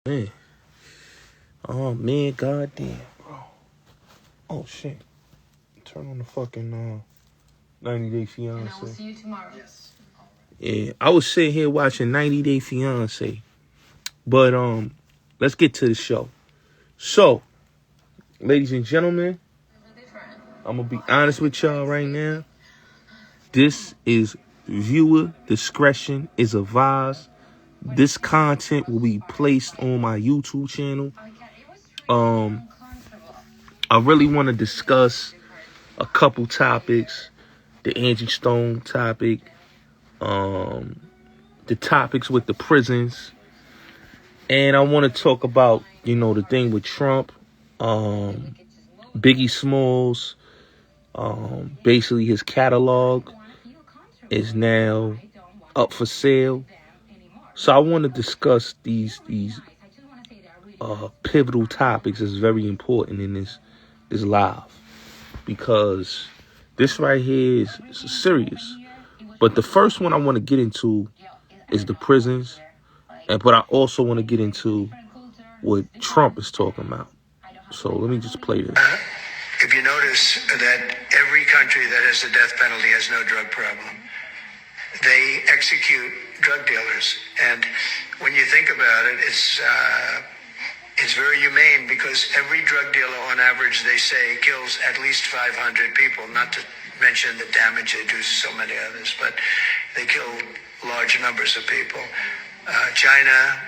Man. Oh, man, goddamn, bro. Oh, shit. Turn on the fucking 90 Day Fiancé. And I will see you tomorrow. Yes. Yeah, I was sitting here watching 90 Day Fiancé. But, let's get to the show. So, ladies and gentlemen, I'm going to be honest with y'all right now. This is viewer discretion is advised. This content will be placed on my YouTube channel. I really want to discuss a couple topics. The Angie Stone topic. The topics with the prisons. And I want to talk about, the thing with Trump. Biggie Smalls. Basically his catalog is now up for sale. So I want to discuss these pivotal topics. Is very important in this live, because this right here is serious. But the first one I want to get into is the prisons, but I also want to get into what Trump is talking about. So let me just play this. If you notice that every country that has the death penalty has no drug problem, they execute drug dealers. And when you think about it, it's very humane, because every drug dealer, on average, they say, kills at least 500 people, not to mention the damage they do to so many others, but they kill large numbers of people. China,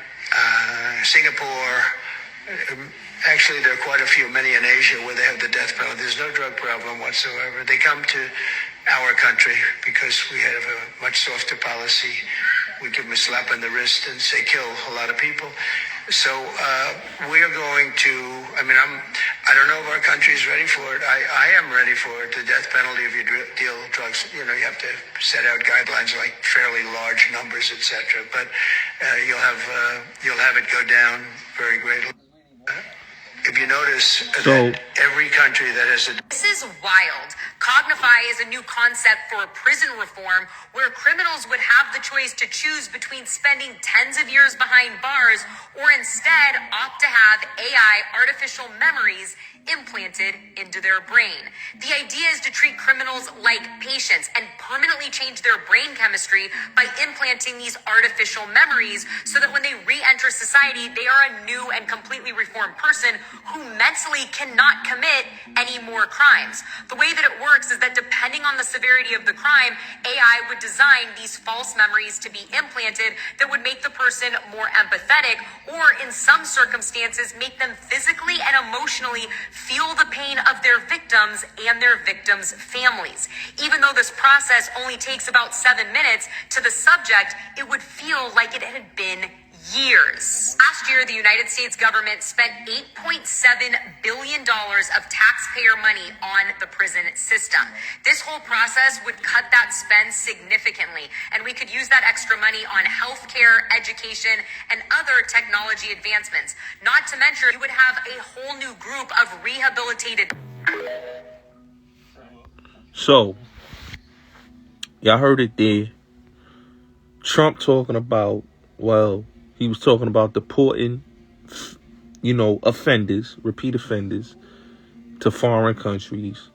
Singapore, actually, there are quite a few, many in Asia, where they have the death penalty. There's no drug problem whatsoever. They come to our country because we have a much softer policy. We give them a slap on the wrist and say kill a lot of people. So we are going to, I don't know if our country is ready for it. I am ready for it, the death penalty if you deal drugs. You have to set out guidelines like fairly large numbers, etc. But you'll have it go down very greatly. If you notice that every country that has a... This is wild. Cognify is a new concept for prison reform where criminals would have the choice to choose between spending tens of years behind bars or instead opt to have AI, artificial memories, implanted into their brain. The idea is to treat criminals like patients and permanently change their brain chemistry by implanting these artificial memories so that when they re-enter society, they are a new and completely reformed person who mentally cannot commit any more crimes. The way that it works is that depending on the severity of the crime, AI would design these false memories to be implanted that would make the person more empathetic, or in some circumstances, make them physically and emotionally feel the pain of their victims and their victims' families. Even though this process only takes about 7 minutes, to the subject, it would feel like it had been years. Last year, the United States government spent $8.7 billion of taxpayer money on the prison system. This whole process would cut that spend significantly, and we could use that extra money on healthcare, education, and other technology advancements. Not to mention, you would have a whole new group of rehabilitated... So, y'all heard it there. Trump talking about, he was talking about deporting, offenders, repeat offenders, to foreign countries.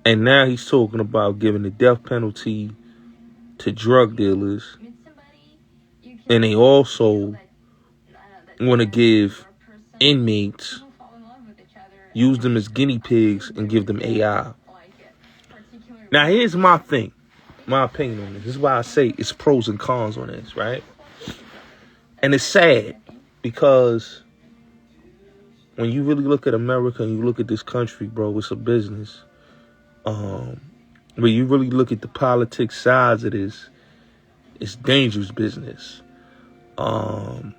And now he's talking about giving the death penalty to drug dealers. And they also want to give inmates, use them as guinea pigs, and give them AI. Now, here's my thing, my opinion on this. This is why I say it's pros and cons on this, right? And it's sad because when you really look at America and you look at this country, bro, it's a business. When you really look at the politics sides of this, it's dangerous business. To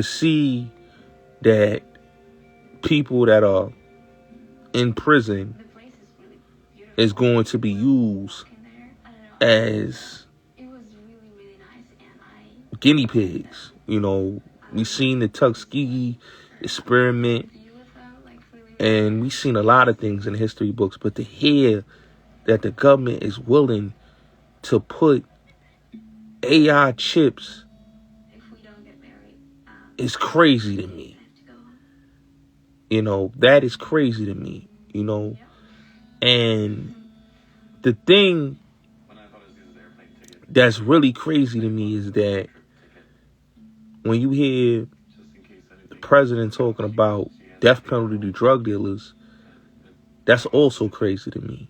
see that people that are in prison is going to be used as guinea pigs. We seen the Tuskegee experiment, and we seen a lot of things in history books, but to hear that the government is willing to put AI chips is crazy to me. You know, that is crazy to me, you know. And the thing that's really crazy to me is that when you hear the president talking about death penalty to drug dealers, that's also crazy to me.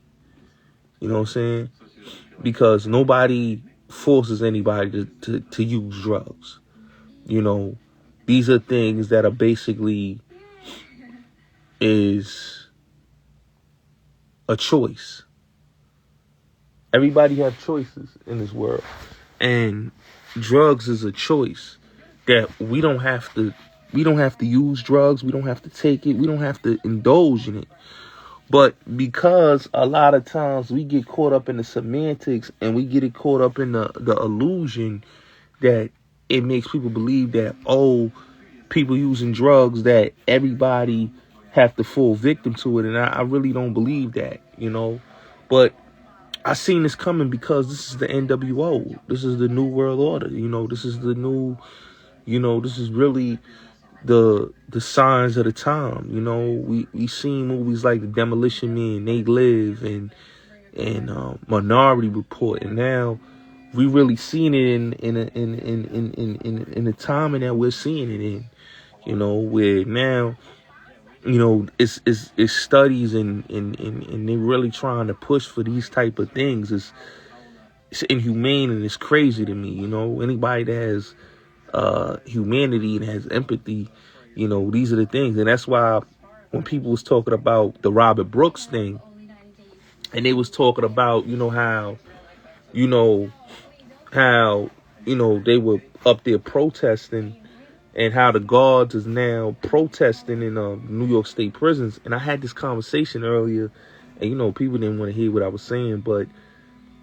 You know what I'm saying? Because nobody forces anybody to use drugs. You know, these are things that are basically is a choice. Everybody have choices in this world. And drugs is a choice that we don't have to use drugs. We don't have to take it. We don't have to indulge in it. But because a lot of times we get caught up in the semantics and we get it caught up in the illusion that it makes people believe that, oh, people using drugs, that everybody have to fall victim to it. And I really don't believe that, you know. But I seen this coming because this is the NWO. This is the New World Order. You know, this is the new, you know, this is really the signs of the time. You know, we seen movies like The Demolition Man, They Live, and Minority Report, and now we really seen it in the timing that we're seeing it in. You know, where now, you know, it's studies and they're really trying to push for these type of things. It's inhumane and it's crazy to me. You know, anybody that has humanity and has empathy, you know, these are the things. And that's why when people was talking about the Robert Brooks thing, and they was talking about, you know, how they were up there protesting, and how the guards is now protesting in New York State prisons. And I had this conversation earlier, and, you know, people didn't want to hear what I was saying, but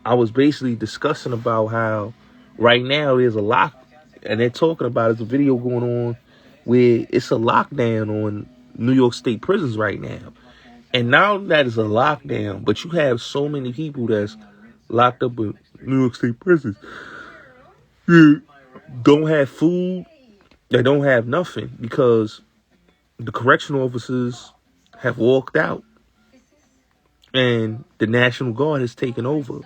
I was basically discussing about how right now there's a lock, and they're talking about, there's a video going on where it's a lockdown on New York State prisons right now. And now that is a lockdown, but you have so many people that's locked up in New York State prisons. They don't have food. They don't have nothing because the correctional officers have walked out and the National Guard has taken over.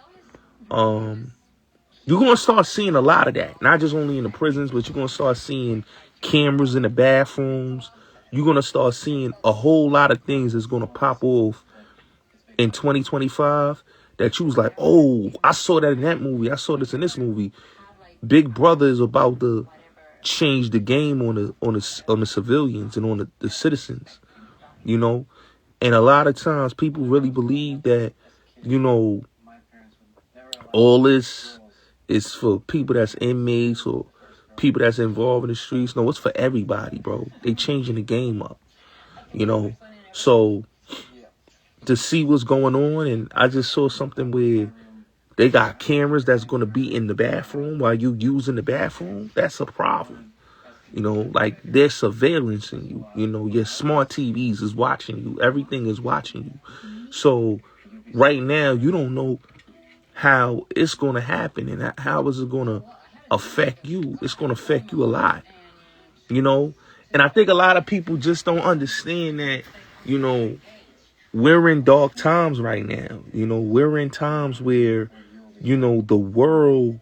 You're going to start seeing a lot of that, not just only in the prisons, but you're going to start seeing cameras in the bathrooms. You're going to start seeing a whole lot of things that's going to pop off in 2025 that you was like, oh, I saw that in that movie. I saw this in this movie. Big Brother is about to change the game on the civilians and on the citizens, you know. And a lot of times people really believe that, you know, all this is for people that's inmates or people that's involved in the streets. No, it's for everybody, bro. They changing the game up, you know. So to see what's going on, and I just saw something where they got cameras that's going to be in the bathroom while you using the bathroom. That's a problem. You know, like there's surveillance in you. You know, your smart TVs is watching you. Everything is watching you. So right now, you don't know how it's going to happen and how is it going to affect you. It's going to affect you a lot, you know. And I think a lot of people just don't understand that, you know, we're in dark times right now. You know, we're in times where, you know, the world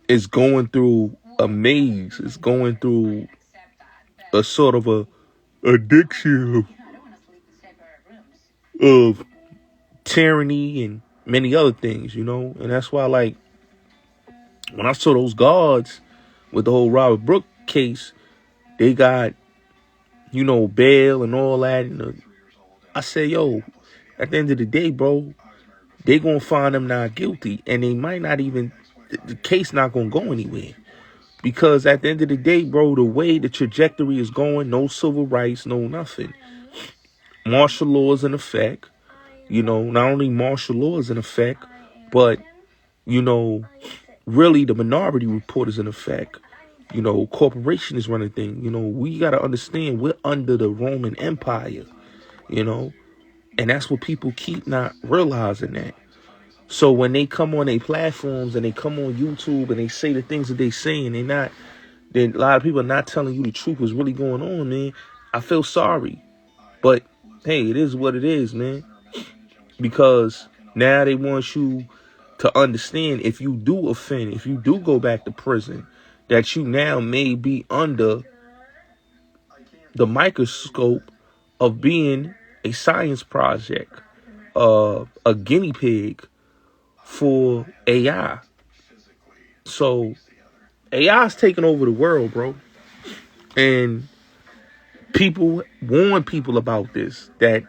is going through a maze. It's going through a sort of a addiction of tyranny and many other things, you know. And that's why, like, when I saw those guards with the whole Robert Brooks case, they got, you know, bail and all that. And I said, yo, at the end of the day, bro, they gonna find them not guilty, and they might not even, the case not gonna go anywhere, because at the end of the day, bro, the way the trajectory is going, no civil rights, no nothing. Martial law is in effect. You know, not only martial law is in effect, but, you know, really the Minority Report is in effect. You know, corporation is running things. You know, we got to understand we're under the Roman Empire, you know, and that's what people keep not realizing that. So when they come on their platforms and they come on YouTube and they say the things that they say, and then a lot of people are not telling you the truth, what's really going on, man. I feel sorry. But, hey, it is what it is, man. Because now they want you to understand, if you do offend, if you do go back to prison, that you now may be under the microscope of being a science project, a guinea pig for AI. So AI is taking over the world, bro. And people warn people about this, that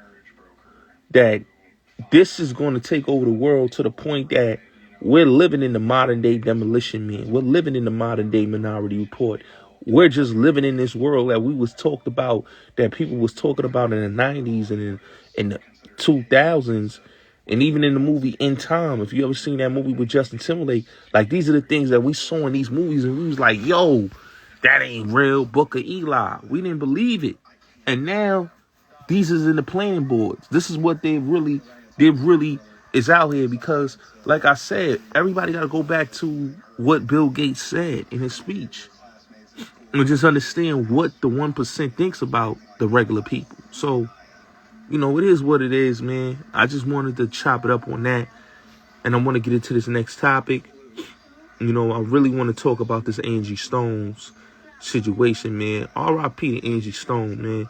this is going to take over the world to the point that we're living in the modern day Demolition Man. We're living in the modern day Minority Report. We're just living in this world that we was talked about, that people was talking about in the 90s and in the 2000s, and even in the movie In Time. If you ever seen that movie with Justin Timberlake, like, these are the things that we saw in these movies, and we was like, yo, that ain't real. Book of Eli. We didn't believe it. And now these is in the planning boards. This is what they really is out here, because, like I said, everybody got to go back to what Bill Gates said in his speech and just understand what the 1% thinks about the regular people. So, it is what it is, man. I just wanted to chop it up on that, and I want to get into this next topic. I really want to talk about this Angie Stone's situation, man. R.I.p. to Angie Stone, man.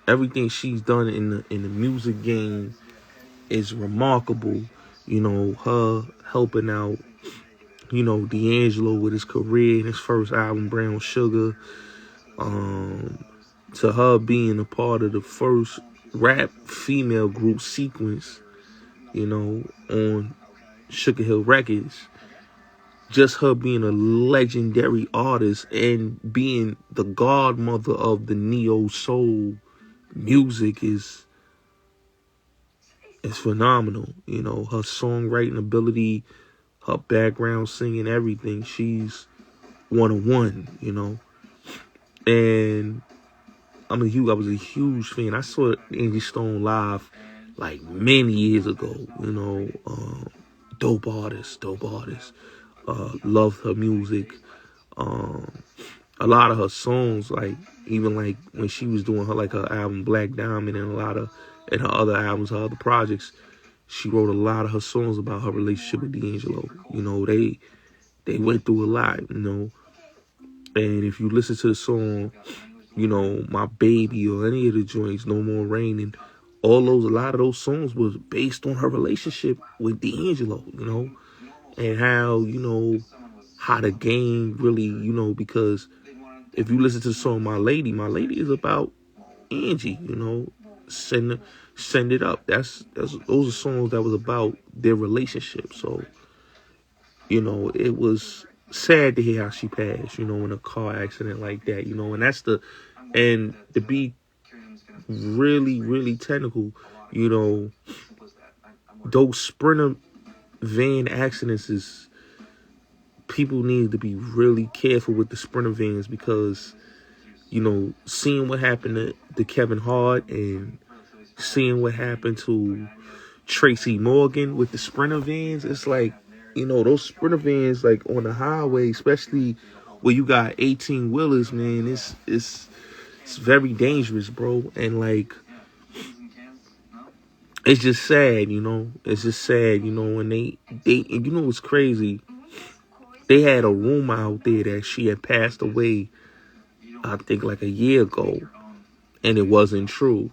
Everything she's done in the music game is remarkable. Her helping out, D'Angelo with his career and his first album, Brown Sugar. To her being a part of the first rap female group Sequence, on Sugar Hill Records. Just her being a legendary artist and being the godmother of the neo soul music is phenomenal. Her songwriting ability, her background singing, everything. She's 101, And I was a huge fan. I saw Angie Stone live like many years ago. Dope artist. Loved her music. A lot of her songs, even when she was doing her album Black Diamond, and her other albums, her other projects, she wrote a lot of her songs about her relationship with D'Angelo. They went through a lot, And if you listen to the song, My Baby, or any of the joints, No More Rain, and a lot of those songs was based on her relationship with D'Angelo, and how the game really, because if you listen to the song My Lady is about Angie, send it up. Those are songs that was about their relationship. So, it was sad to hear how she passed, in a car accident like that, and to be really, really technical, those Sprinter van accidents is, people need to be really careful with the Sprinter vans, because, seeing what happened to Kevin Hart and seeing what happened to Tracy Morgan with the Sprinter vans, it's like, those Sprinter vans, on the highway, especially where you got 18-wheelers, man, it's very dangerous, bro. And it's just sad, It's just sad, when they it's crazy. They had a rumor out there that she had passed away, I think a year ago, and it wasn't true,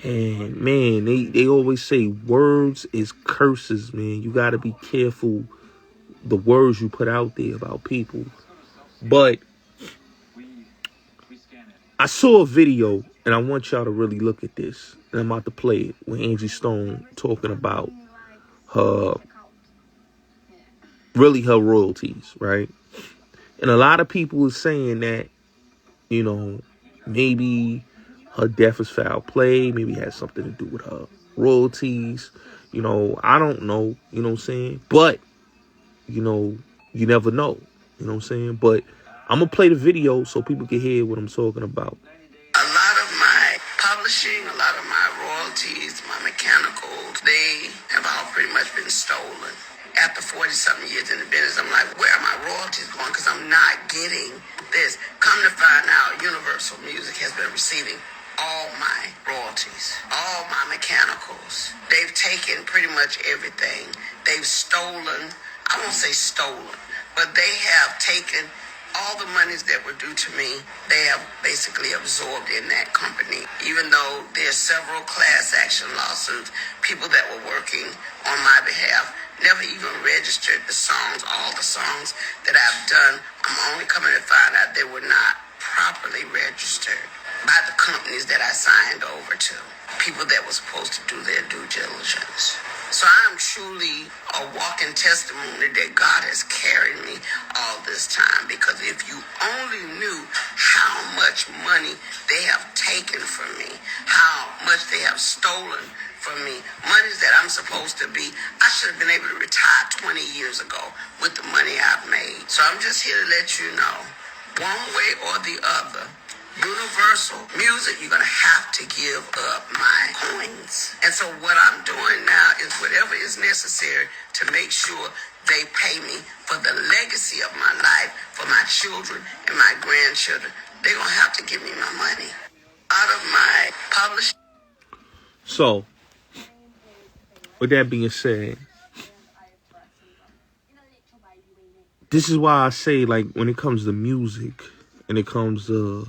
And man, they always say words is curses, man. You got to be careful the words you put out there about people. But I saw a video, and I want y'all to really look at this. And I'm about to play it with Angie Stone talking about her royalties, right? And a lot of people are saying that, maybe her death is foul play. Maybe it has something to do with her royalties. I don't know, what I'm saying? But, you never know, what I'm saying? But I'm going to play the video so people can hear what I'm talking about. A lot of my publishing, a lot of my royalties, my mechanicals, they have all pretty much been stolen. after 40-something years in the business, I'm like, where are my royalties going? Because I'm not getting this. Come to find out, Universal Music has been receiving all my royalties, all my mechanicals. They've taken pretty much everything. They've stolen, I won't say stolen, but they have taken all the monies that were due to me. They have basically absorbed in that company. Even though there's several class action lawsuits, people that were working on my behalf never even registered the songs. All the songs that I've done, I'm only coming to find out they were not properly registered by the companies that I signed over to, people that were supposed to do their due diligence. So I'm truly a walking testimony that God has carried me all this time, because if you only knew how much money they have taken from me, how much they have stolen from me, monies that I'm supposed to be, I should have been able to retire 20 years ago with the money I've made. So I'm just here to let you know, one way or the other, Universal Music, you're going to have to give up my coins. And so what I'm doing now is whatever is necessary to make sure they pay me for the legacy of my life, for my children and my grandchildren. They're going to have to give me my money out of my publishing. So, with that being said, this is why I say, like, when it comes to music and it comes to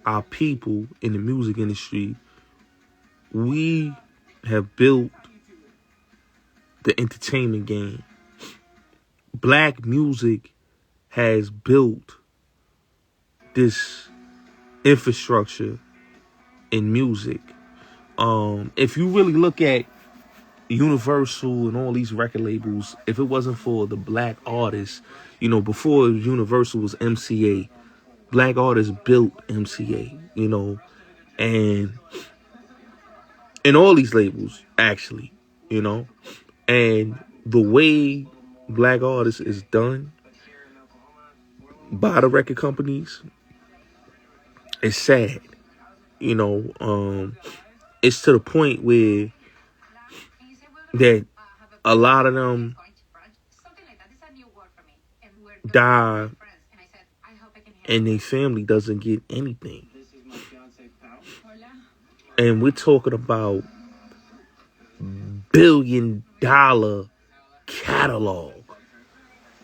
our people in the music industry, we have built the entertainment game. Black music has built this infrastructure in music. If you really look at Universal and all these record labels, if it wasn't for the black artists, you know, before Universal was MCA, black artists built MCA, you know, and all these labels, actually, you know, and the way black artists is done by the record companies is sad, you know. It's to the point where that a lot of them die and their family doesn't get anything. And we're talking about $1 billion catalog.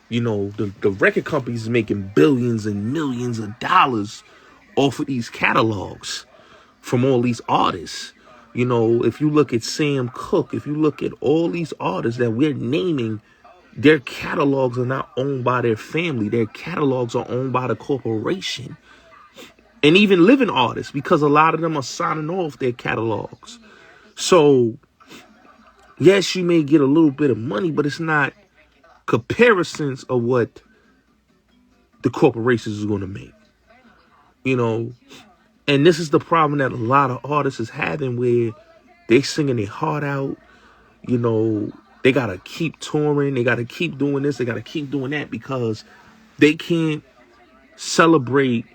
You know, the record companies making billions and millions of dollars off of these catalogs from all these artists. You know, if you look at Sam Cooke, if you look at all these artists that we're naming, their catalogs are not owned by their family. Their catalogs are owned by the corporation. And even living artists, because a lot of them are signing off their catalogs. So, yes, you may get a little bit of money, but it's not comparisons of what the corporations is going to make. You know, and this is the problem that a lot of artists is having, where they singing their heart out. You know, they got to keep touring. They got to keep doing this. They got to keep doing that, because they can't celebrate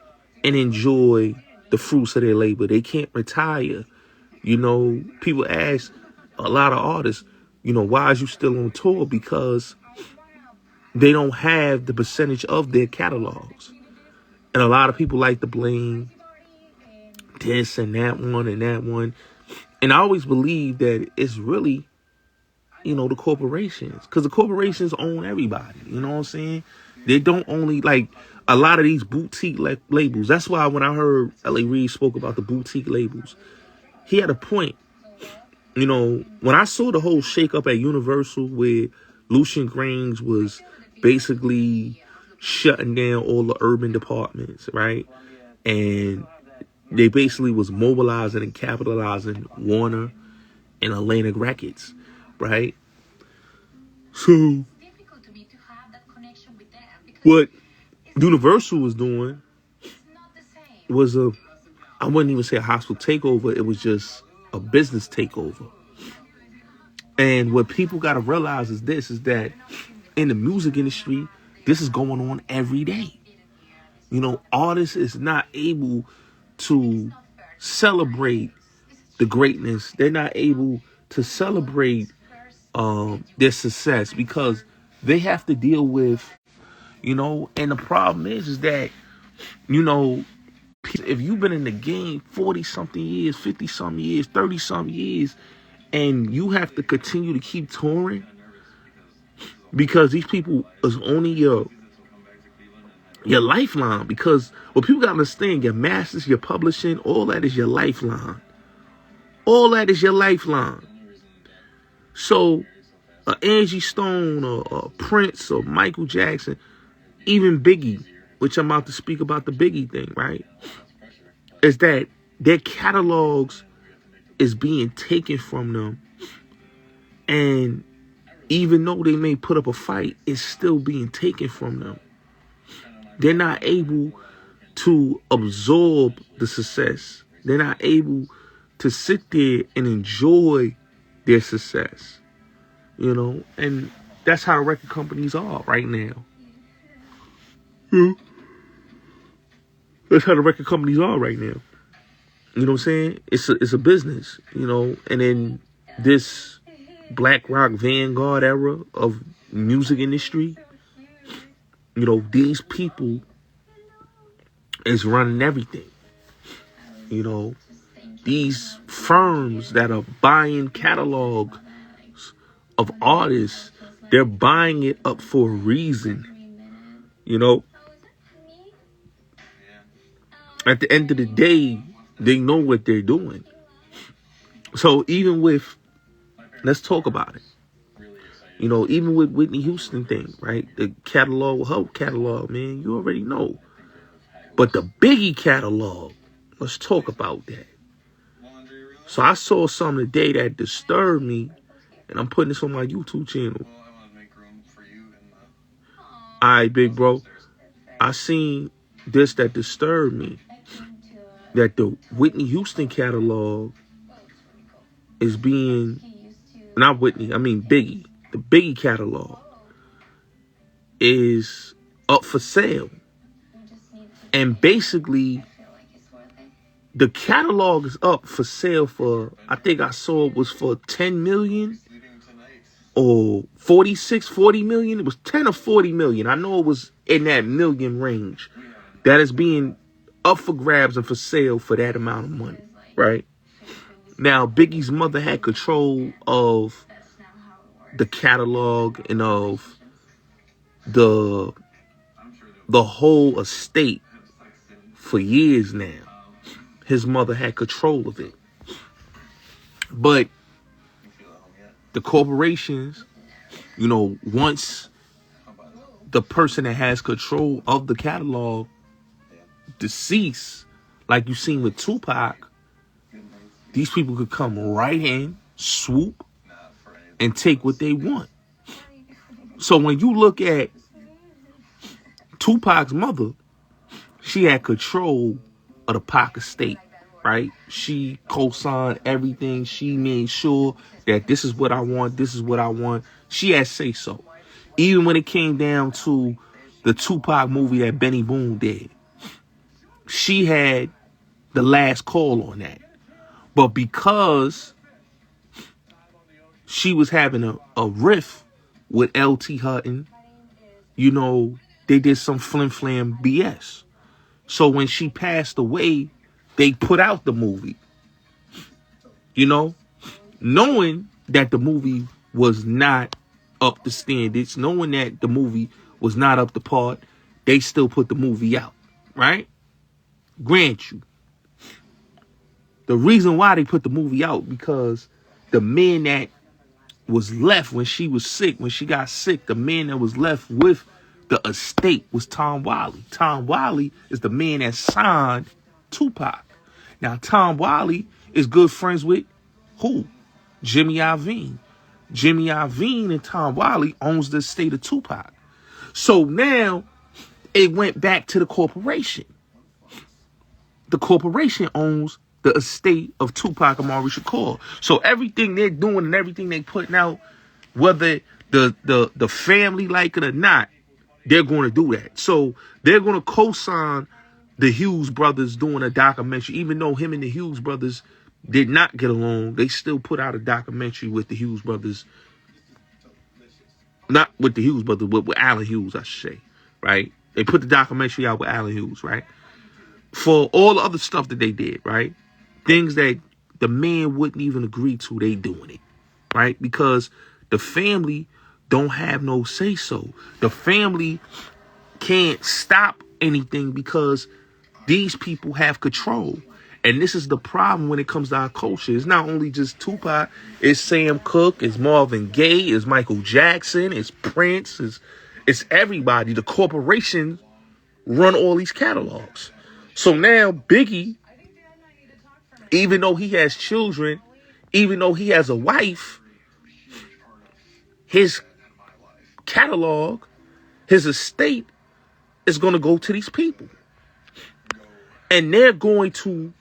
and enjoy the fruits of their labor. They can't retire. You know, people ask a lot of artists, you know, why is you still on tour? Because they don't have the percentage of their catalogs. And a lot of people like to blame this and that one and that one. And I always believe that it's really, you know, the corporations. Because the corporations own everybody. You know what I'm saying? They don't only, like, a lot of these boutique labels. That's why when I heard L.A. Reid spoke about the boutique labels, he had a point. You know, when I saw the whole shakeup at Universal, where Lucian Grainge was basically shutting down all the urban departments, right? And they basically was mobilizing and capitalizing Warner and Atlantic Records, right? So what Universal was doing was I wouldn't even say a hostile takeover. It was just a business takeover. And what people got to realize is this, is that in the music industry, this is going on every day. You know, artists is not able to celebrate the greatness. They're not able to celebrate their success, because they have to deal with, and the problem is that, if you've been in the game 40 something years, 50 something years, 30 something years, and you have to continue to keep touring because these people is only your lifeline. Because what people gotta understand, your masters, your publishing, all that is your lifeline. All that is your lifeline. So Angie Stone or Prince or Michael Jackson, even Biggie, which I'm about to speak about the Biggie thing, right? Is that their catalogs is being taken from them. And even though they may put up a fight, it's still being taken from them. They're not able to absorb the success. They're not able to sit there and enjoy their success. And that's how record companies are right now. That's how the record companies are right now. You know what I'm saying? It's a business, and in this Black Rock Vanguard era of music industry, these people is running everything. These firms that are buying catalogs of artists, they're buying it up for a reason. At the end of the day, they know what they're doing. So even with, let's talk about it. Even with Whitney Houston thing, right? The catalog, her catalog, man, you already know. But the Biggie catalog, let's talk about that. So I saw something today that disturbed me, and I'm putting this on my YouTube channel. All right, big bro. I seen this that disturbed me. That the Whitney Houston catalog is being, not Whitney, I mean Biggie. The Biggie catalog is up for sale. And basically, the catalog is up for sale for, I think I saw it was for 10 million or 40 million. It was 10 or 40 million. I know it was in that million range. That is being up for grabs and for sale for that amount of money, right? Now, Biggie's mother had control of the catalog and of the whole estate for years now. His mother had control of it. But the corporations, once the person that has control of the catalog deceased, like you seen with Tupac, these people could come right in, swoop, and take what they want. So when you look at Tupac's mother, she had control of the Pac estate, right? She co-signed everything. She made sure that this is what I want, this is what I want. She had say so. Even when it came down to the Tupac movie that Benny Boone did, she had the last call on that. But because she was having a riff with L.T. Hutton, they did some flim-flam BS. So when she passed away, they put out the movie. Knowing that the movie was not up to standards, knowing that the movie was not up to par, they still put the movie out, right? Grant you. The reason why they put the movie out, because the man that was left when she was sick, when she got sick, the man that was left with the estate was Tom Wiley. Tom Wiley is the man that signed Tupac. Now, Tom Wiley is good friends with who? Jimmy Iovine. Jimmy Iovine and Tom Wiley owns the estate of Tupac. So now it went back to the corporation. The corporation owns the estate of Tupac Amaru Shakur. So everything they're doing and everything they're putting out, whether the family like it or not, they're going to do that. So they're going to co-sign the Hughes brothers doing a documentary. Even though him and the Hughes brothers did not get along, they still put out a documentary with the Hughes brothers Not with the Hughes, but with Alan Hughes, I should say, right? They put the documentary out with Alan Hughes, right? For all the other stuff that they did, right? Things that the man wouldn't even agree to, they doing it, right? Because the family don't have no say so. The family can't stop anything because these people have control. And this is the problem when it comes to our culture. It's not only just Tupac, it's Sam Cooke, it's Marvin Gaye, it's Michael Jackson, it's Prince, it's everybody. The corporations run all these catalogs. So now Biggie, even though he has children, even though he has a wife, his catalog, his estate is going to go to these people. And they're going to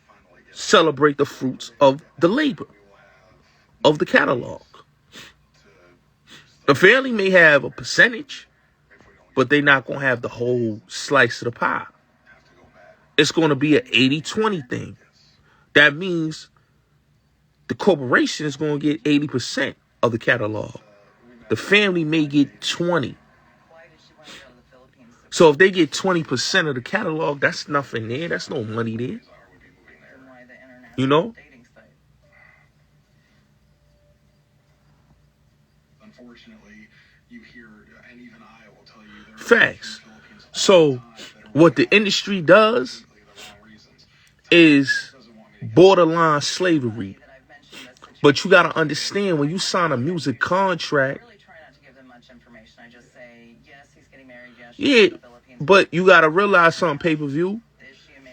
celebrate the fruits of the labor of the catalog. The family may have a percentage, but they're not going to have the whole slice of the pie. It's going to be an 80-20 thing. That means the corporation is going to get 80% of the catalog. The family may get 20. So if they get 20% of the catalog, that's nothing there. That's no money there. You know? Unfortunately, you hear, and even I will tell you, facts. So what the industry does is borderline slavery. But you got to understand, when you sign a music contract, yeah, but you got to realize something, pay-per-view.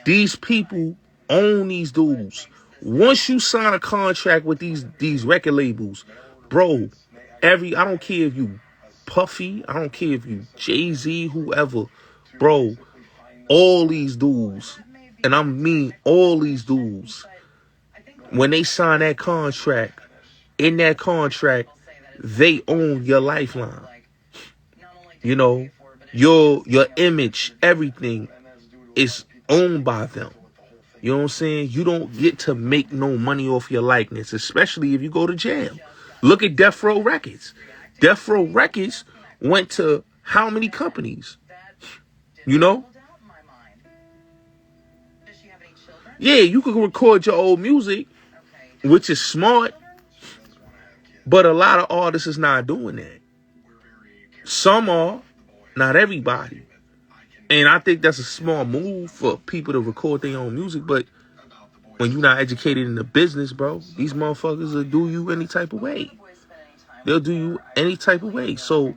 These people own these dudes. Once you sign a contract with these record labels, bro, I don't care if you Puffy, I don't care if you Jay-Z, whoever, bro, all these dudes, and I mean all these dudes, when they sign that contract, in that contract, they own your lifeline. You know, your image, everything is owned by them. You know what I'm saying? You don't get to make no money off your likeness, especially if you go to jail. Look at Death Row Records. Death Row Records went to how many companies? You know? Yeah, you could record your old music, which is smart, but a lot of artists is not doing that. Some are, not everybody. And I think that's a small move for people to record their own music, but when you're not educated in the business, bro, these motherfuckers will do you any type of way. They'll do you any type of way. So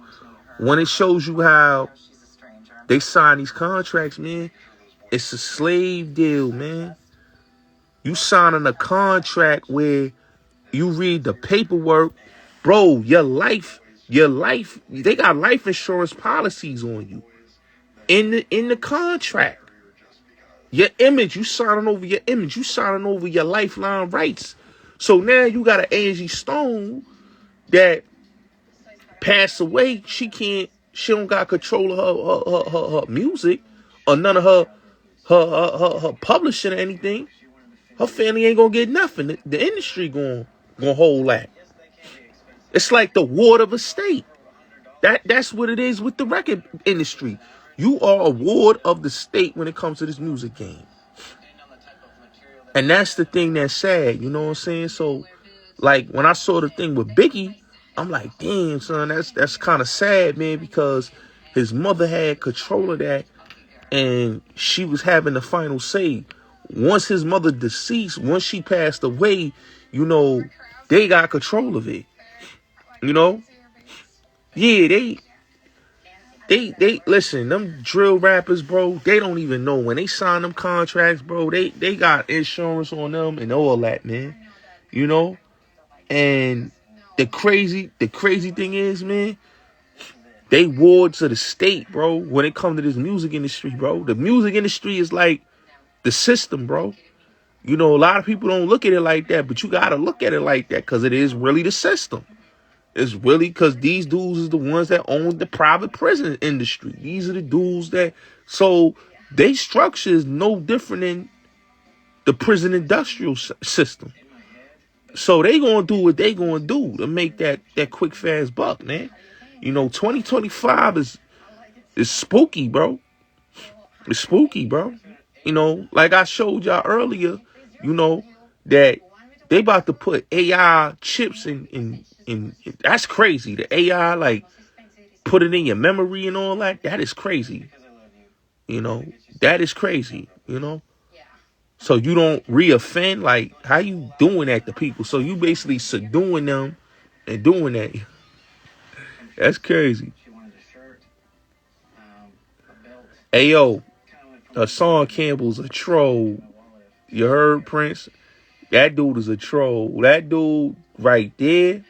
when it shows you how they sign these contracts, man, it's a slave deal, man. You signing a contract where you read the paperwork, bro, your life, they got life insurance policies on you in the contract. Your image, you signing over your image, you signing over your lifeline rights. So now you got an Angie Stone that passed away. She don't got control of her music or none of her publishing or anything. Her family ain't gonna get nothing. The industry gonna hold that. It's like the ward of a state. That's what it is with the record industry. You are a ward of the state when it comes to this music game. And that's the thing that's sad, you know what I'm saying? So, like, when I saw the thing with Biggie, I'm like, damn, son, that's kind of sad, man, because his mother had control of that, and she was having the final say. Once his mother deceased, once she passed away, you know, they got control of it. You know? Yeah, they listen, them drill rappers, bro, they don't even know when they sign them contracts, bro, they got insurance on them and all that, man. You know? And the crazy thing is, man, they wards of the state, bro, when it comes to this music industry, bro. The music industry is like the system, bro. You know, a lot of people don't look at it like that, but you got to look at it like that because it is really the system. It's really because these dudes is the ones that own the private prison industry. These are the dudes that, so they structure is no different than the prison industrial system. So they gonna do what they gonna do to make that quick fast buck, man. You know, 2025 is spooky, bro. It's spooky, bro. You know, like I showed y'all earlier, you know, that they about to put AI chips in that's crazy. The AI, like, put it in your memory and all that. That is crazy. You know, that is crazy, you know. So you don't re-offend. Like, how you doing that to people? So you basically subduing them and doing that. That's crazy. Ayo, Hassan Campbell's a troll. You heard, Prince? That dude is a troll. That dude right there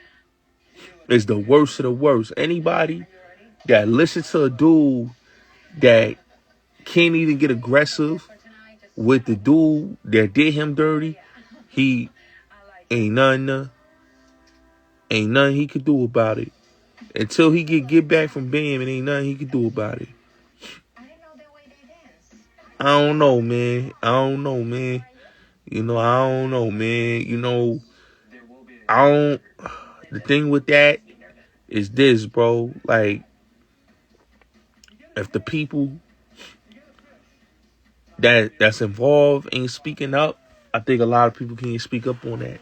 is the worst of the worst. Anybody that listens to a dude that can't even get aggressive with the dude that did him dirty, he ain't nothing he could do about it. Until he get back from Bam, it ain't nothing he could do about it. I don't know, man. You know, I don't know, man. You know, the thing with that is this, bro. Like, if the people that's involved ain't speaking up, I think a lot of people can't speak up on that.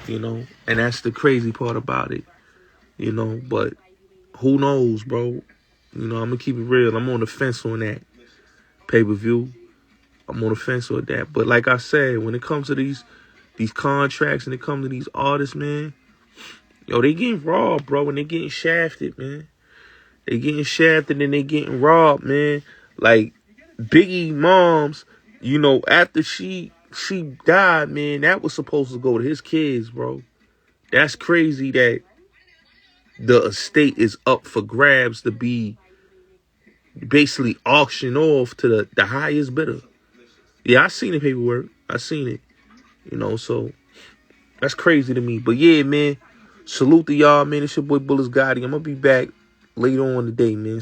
You know, and that's the crazy part about it. You know, but who knows, bro? You know, I'm gonna keep it real. I'm on the fence on that pay-per-view. I'm on the fence with that. But like I said, when it comes to these contracts and it comes to these artists, man, yo, they getting robbed, bro, and they getting shafted, man. They getting shafted and they getting robbed, man. Like, Biggie moms, you know, after she died, man, that was supposed to go to his kids, bro. That's crazy that the estate is up for grabs to be basically auctioned off to the highest bidder. Yeah, I seen the paperwork. I seen it. You know, so that's crazy to me. But yeah, man, salute to y'all, man. It's your boy Bullets Gotti. I'm going to be back later on today, man.